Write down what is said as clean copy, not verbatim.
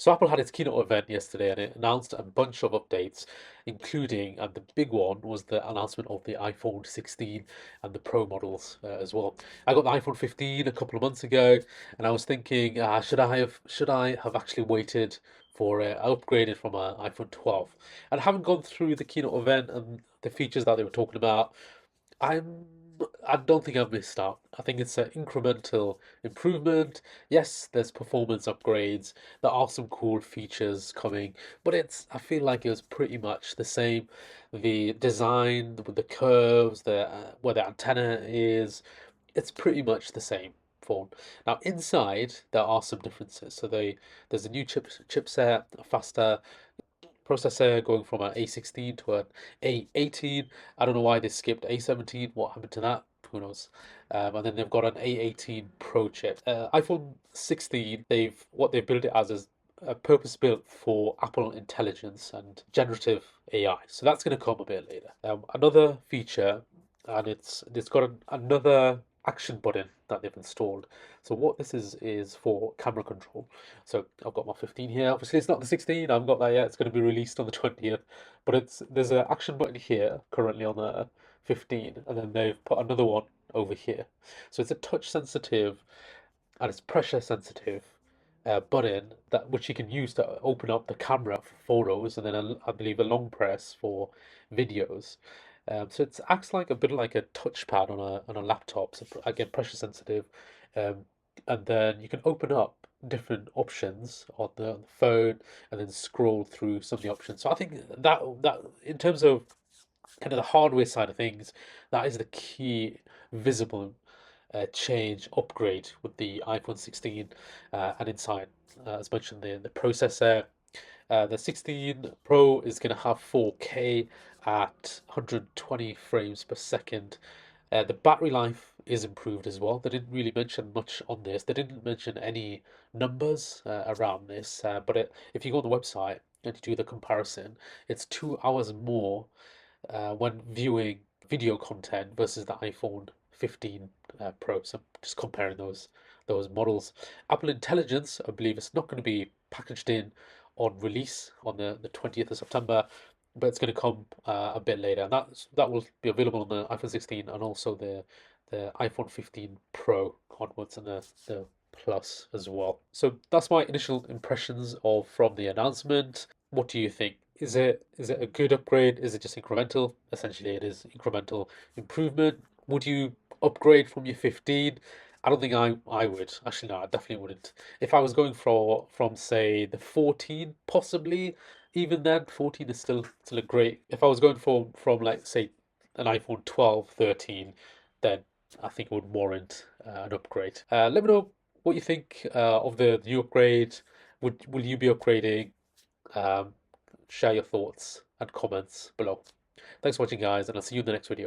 So Apple had its keynote event yesterday and it announced a bunch of updates, including, and the big one was the announcement of the iPhone 16 and the Pro models as well. I got the iPhone 15 a couple of months ago, and I was thinking, should I have actually waited for it? I upgraded from an iPhone 12, and I haven't gone through the keynote event and the features that they were talking about. I'm I don't think I've missed out. I think it's an incremental improvement. Yes, there's performance upgrades. There are some cool features coming, but I feel like it was pretty much the same. The design with the curves, the where the antenna is, it's pretty much the same phone. Now inside there are some differences. There's a new chipset, a faster processor going from an A16 to an A18. I don't know why they skipped A17. What happened to that? Who knows? And then they've got an A18 Pro chip. iPhone 16, they've built it as is a purpose built for Apple Intelligence and generative AI. So that's going to come a bit later. Another feature, and it's got another action button that they've installed. So what this is for camera control. So I've got my 15 here. Obviously, it's not the 16. I haven't got that yet. It's going to be released on the 20th. But there's an action button here currently on the 15, and then they've put another one over here. So it's a touch sensitive and it's pressure sensitive button that which you can use to open up the camera for photos, and then I believe a long press for videos. So it acts like a bit like a touchpad on a laptop. So again, pressure sensitive, um, and then you can open up different options on the phone and then scroll through some of the options. So I think that in terms of kind of the hardware side of things, that is the key visible change upgrade with the iPhone 16 and inside, as mentioned, the processor. The 16 Pro is going to have 4K at 120 frames per second. The battery life is improved as well. They didn't really mention much on this. They didn't mention any numbers around this, but if you go on the website and you do the comparison, it's 2 hours more when viewing video content versus the iPhone 15 Pro. So just comparing those models. Apple Intelligence, I believe it's not going to be packaged in on release on the 20th of September, but it's going to come a bit later, and that will be available on the iPhone 16 and also the iPhone 15 Pro onwards, and the Plus as well. So that's my initial impressions of from the announcement. What do you think? Is it a good upgrade? Is it just incremental? Essentially, it is incremental improvement. Would you upgrade from your 15? I don't think I would. Actually, no, I definitely wouldn't. If I was going from say the 14, possibly, even then, 14 is still a great. If I was going from like say an iPhone 12, 13, then I think it would warrant an upgrade. Let me know what you think of the new upgrade. Will you be upgrading? Um, Share your thoughts and comments below. Thanks for watching, guys, and I'll see you in the next video.